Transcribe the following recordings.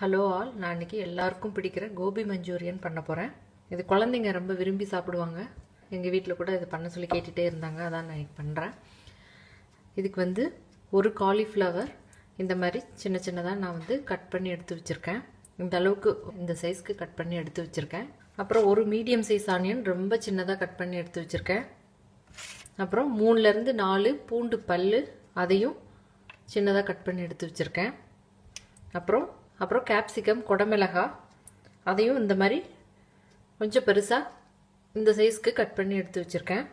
Hello all, நான் இன்னைக்கு எல்லாருக்கும் பிடிக்கிற கோபி மஞ்சூரியன் பண்ண போகிறேன். இது குழந்தைங்க ரொம்ப விரும்பி சாப்பிடுவாங்க. எங்கள் வீட்டில் கூட இது பண்ண சொல்லி கேட்டுகிட்டே இருந்தாங்க. அதான் நான் இன்னைக்கு பண்ணுறேன். இதுக்கு ஒரு காலிஃப்ளவர் இந்த மாதிரி சின்ன சின்னதாக நான் கட் பண்ணி எடுத்து வச்சுருக்கேன். இந்த அளவுக்கு இந்த சைஸ்க்கு கட் பண்ணி எடுத்து வச்சுருக்கேன். அப்புறம் ஒரு மீடியம் சைஸ் ஆனியன் ரொம்ப சின்னதாக கட் பண்ணி எடுத்து வச்சுருக்கேன். அப்புறம் 3லேருந்து 4 பூண்டு பல், அதையும் சின்னதாக கட் பண்ணி எடுத்து வச்சுருக்கேன். அப்புறம் கேப்சிகம், குடமிளகாய், அதையும் இந்த மாதிரி கொஞ்சம் பெருசாக இந்த சைஸ்க்கு கட் பண்ணி எடுத்து வச்சுருக்கேன்.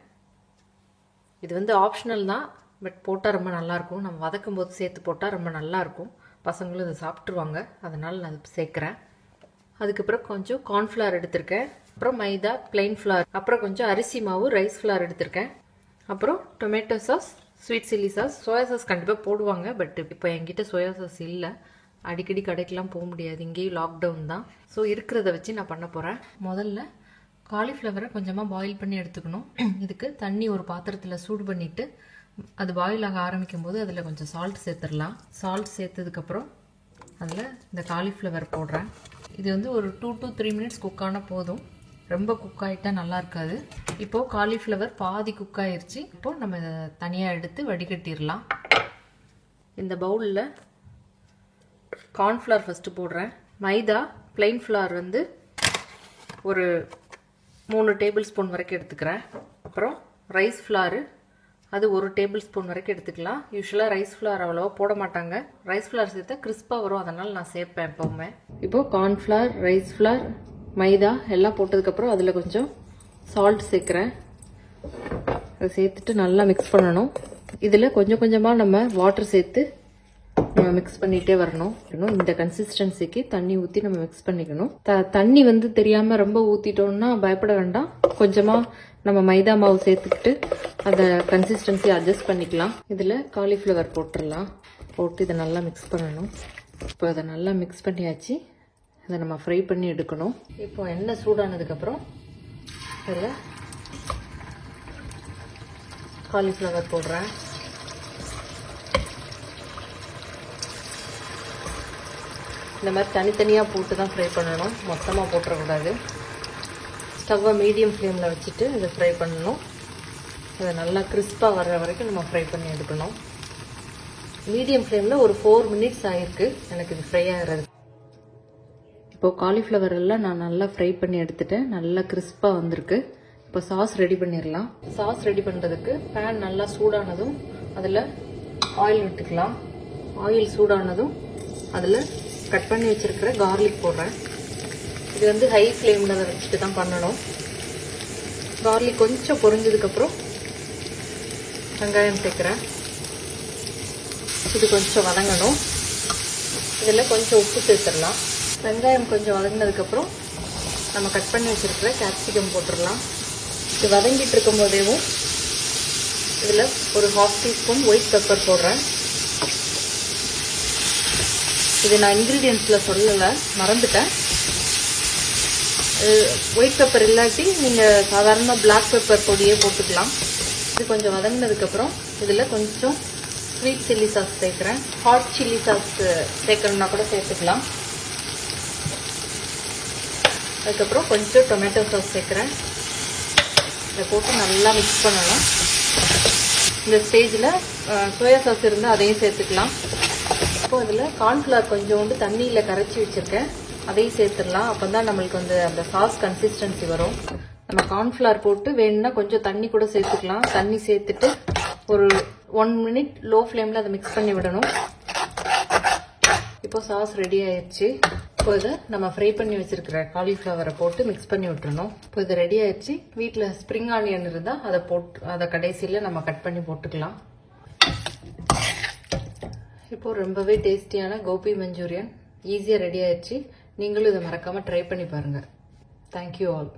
இது ஆப்ஷனல் தான், பட் போட்டால் ரொம்ப நல்லாயிருக்கும். நம்ம வதக்கும் போது சேர்த்து போட்டால் ரொம்ப நல்லாயிருக்கும். பசங்களும் இதை சாப்பிட்ருவாங்க, அதனால் நான் சேர்க்குறேன். அதுக்கப்புறம் கொஞ்சம் கார்ன்ஃப்ளவர் எடுத்திருக்கேன். அப்புறம் மைதா, பிளெயின் ஃப்ளவர், அப்புறம் கொஞ்சம் அரிசி மாவு, ரைஸ் ஃப்ளவர் எடுத்திருக்கேன். அப்புறம் tomato sauce, sweet chilli sauce, soya sauce கண்டிப்பாக போடுவாங்க. பட் இப்போ என்கிட்ட சோயா சாஸ் இல்லை. அடிக்கடி கடைக்கெல்லாம் போக முடியாது, இங்கேயும் லாக்டவுன் தான். ஸோ இருக்கிறத வச்சு நான் பண்ண போகிறேன். முதல்ல காலிஃப்ளவரை கொஞ்சமாக பாயில் பண்ணி எடுத்துக்கணும். இதுக்கு தண்ணி ஒரு பாத்திரத்தில் சூடு பண்ணிவிட்டு அது பாயில் ஆக ஆரம்பிக்கும் போது அதில் கொஞ்சம் சால்ட் சேர்த்துடலாம். சால்ட் சேர்த்ததுக்கப்புறம் அதில் இந்த காலிஃப்ளவர் போடுறேன். இது ஒரு 2 to 3 மினிட்ஸ் குக் ஆனால் போதும். ரொம்ப குக் ஆகிட்டா நல்லா இருக்காது. இப்போது காலிஃப்ளவர் பாதி குக் ஆயிடுச்சு. இப்போது நம்ம இதை தனியாக எடுத்து வடிகட்டிடலாம். இந்த பவுலில் கார்ன்ஃப்ளவர் ஃபஸ்ட்டு போடுறேன். மைதா, பிளெயின் ஃப்ளவர் ஒரு 3 டேபிள் ஸ்பூன் வரைக்கும் எடுத்துக்கிறேன். அப்புறம் ரைஸ் ஃப்ளவர், அது 1 டேபிள் ஸ்பூன் வரைக்கும் எடுத்துக்கலாம். யூஸ்வலாக ரைஸ் ஃப்ளவர் அவ்வளோவா போட மாட்டாங்க. ரைஸ் ஃப்ளவர் சேர்த்தா கிறிஸ்பாக வரும், அதனால் நான் சேர்ப்பேன் எப்போவுமே. இப்போது கார்ன்ஃப்ளவர், ரைஸ் ஃப்ளவர், மைதா எல்லாம் போட்டதுக்கப்புறம் அதில் கொஞ்சம் சால்ட் சேர்க்குறேன். அதை சேர்த்துட்டு நல்லா மிக்ஸ் பண்ணணும். இதில் கொஞ்சம் கொஞ்சமாக நம்ம வாட்டர் சேர்த்து நம்ம மிக்ஸ் பண்ணிகிட்டே வரணும். இந்த கன்சிஸ்டன்சிக்கு தண்ணி ஊற்றி நம்ம மிக்ஸ் பண்ணிக்கணும். தண்ணி தெரியாமல் ரொம்ப ஊற்றிட்டோம்னா பயப்பட வேண்டாம். கொஞ்சமாக நம்ம மைதா மாவு சேர்த்துக்கிட்டு அந்த கன்சிஸ்டன்சி அட்ஜஸ்ட் பண்ணிக்கலாம். இதில் காலிஃப்ளவர் போட்டுடலாம். போட்டு இதை நல்லா மிக்ஸ் பண்ணணும். இப்போ அதை நல்லா மிக்ஸ் பண்ணியாச்சு. அதை நம்ம ஃப்ரை பண்ணி எடுக்கணும். இப்போ எண்ணெய் சூடானதுக்கப்புறம் இதில் காலிஃப்ளவர் போடுறேன். இந்த மாதிரி தனித்தனியாக போட்டு தான் ஃப்ரை பண்ணணும், மொத்தமாக போட்டுறக்கூடாது. ஸ்டவ்வை மீடியம் ஃப்ளேமில் வச்சுட்டு இதை ஃப்ரை பண்ணணும். இதை நல்லா கிறிஸ்பாக வர்ற வரைக்கும் நம்ம ஃப்ரை பண்ணி எடுக்கணும். மீடியம் ஃப்ளேமில் ஒரு 4 மினிட்ஸ் ஆகிருக்கு எனக்கு இது ஃப்ரை ஆகிறது. இப்போது காலிஃப்ளவர் எல்லாம் நான் நல்லா ஃப்ரை பண்ணி எடுத்துட்டேன். நல்லா கிறிஸ்பாக வந்திருக்கு. இப்போ சாஸ் ரெடி பண்ணிடலாம். சாஸ் ரெடி பண்ணுறதுக்கு பேன் நல்லா சூடானதும் அதில் ஆயில் விட்டுக்கலாம். ஆயில் சூடானதும் அதில் கட் பண்ணி வச்சிருக்கிற கார்லிக் போடுறேன். இது ஹை ஃப்ளேமில் வச்சுட்டு தான் பண்ணணும். கார்லிக் கொஞ்சம் பொரிஞ்சதுக்கப்புறம் வெங்காயம் சேர்க்குறேன். இது கொஞ்சம் வதங்கணும். இதில் கொஞ்சம் உப்பு சேர்த்துடலாம். வெங்காயம் கொஞ்சம் வதங்கினதுக்கப்புறம் நம்ம கட் பண்ணி வச்சிருக்கிற கேப்சிகம் போட்டுடலாம். இது வதங்கிட்டு இருக்கும் போதேவும் இதில் ஒரு 1/2 டீஸ்பூன் ஒயிட் பெப்பர் போடுறேன். இது நான் இன்க்ரீடியன்ஸில் சொல்லலை, மறந்துட்டேன். ஒயிட் பெப்பர் இல்லாட்டி நீங்கள் சாதாரண பிளாக் பெப்பர் பொடியே போட்டுக்கலாம். இது கொஞ்சம் வதங்கினதுக்கப்புறம் இதில் கொஞ்சம் ஸ்வீட் சில்லி சாஸ் சேர்க்குறேன். ஹாட் சில்லி சாஸ் சேர்க்கணுன்னா கூட சேர்த்துக்கலாம். அதுக்கப்புறம் கொஞ்சம் டொமேட்டோ சாஸ் சேர்க்குறேன். இதை போட்டு நல்லா மிக்ஸ் பண்ணணும். இந்த ஸ்டேஜில் சோயா சாஸ் இருந்தால் அதையும் சேர்த்துக்கலாம். இப்போ அதில் கார்ன்ஃப்ளவர் கொஞ்சோண்டு தண்ணியில் கரைச்சி வச்சுருக்கேன், அதையும் சேர்த்துடலாம். அப்போ தான் நம்மளுக்கு அந்த சாஸ் கன்சிஸ்டன்சி வரும். நம்ம கார்ன்ஃப்ளவர் போட்டு வேணும்னா கொஞ்சம் தண்ணி கூட சேர்த்துக்கலாம். தண்ணி சேர்த்துட்டு ஒரு 1 மினிட் லோ ஃப்ளேமில் அதை மிக்ஸ் பண்ணி விடணும். இப்போ சாஸ் ரெடி ஆயிடுச்சு. இப்போ இதை நம்ம ஃப்ரை பண்ணி வச்சிருக்கிற காலிஃப்ளவரை போட்டு மிக்ஸ் பண்ணி விட்டுறணும். இப்போ இது ரெடி ஆயிடுச்சு. வீட்டில் ஸ்ப்ரிங் ஆனியன் இருந்தால் அதை கடைசியில் நம்ம கட் பண்ணி போட்டுக்கலாம். இப்போது ரொம்பவே டேஸ்டியான கோபி மஞ்சூரியன் ஈஸியாக ரெடி ஆயிடுச்சு. நீங்களும் இதை மறக்காமல் ட்ரை பண்ணி பாருங்கள். Thank you all.